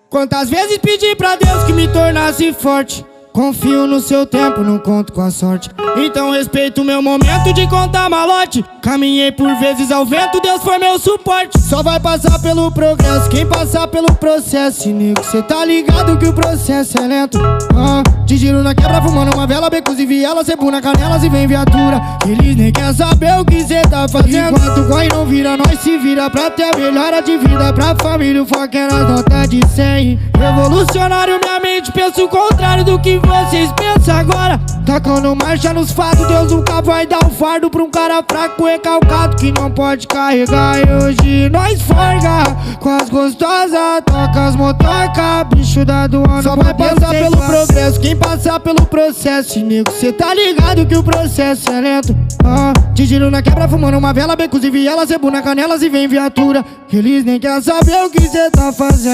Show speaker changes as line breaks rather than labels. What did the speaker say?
Quantas vezes pedi pra Deus que me tornasse forte. Confio no seu tempo, não conto com a sorte. Então respeito o meu momento de contar malote. Caminhei por vezes ao vento, Deus foi meu suporte. Só vai passar pelo progresso quem passar pelo processo. E nego, cê tá ligado que o processo é lento. De giro na quebra, fumando uma vela, becos e vielas, cebu na canelas e vem viatura. Eles nem querem saber o que cê tá fazendo. Enquanto corre não vira, nós se vira pra ter a melhora de vida. Pra família o foco é nas notas de 100. Revolucionário, minha mente pensa o contrário do que vocês pensam agora. Tacando marcha nos fatos, Deus nunca vai dar um fardo pra um cara fraco, recalcado, que não pode carregar. E hoje nós forga com as gostosas, toca as motoca, bicho da aduana. Só vai passar pelo progresso quem passar pelo processo. E nego, cê tá ligado que o processo é lento. De giro na quebra, fumando uma vela, becos e vielas, cebu na canelas e vem viatura. Eles nem querem saber o que cê tá fazendo.